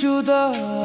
14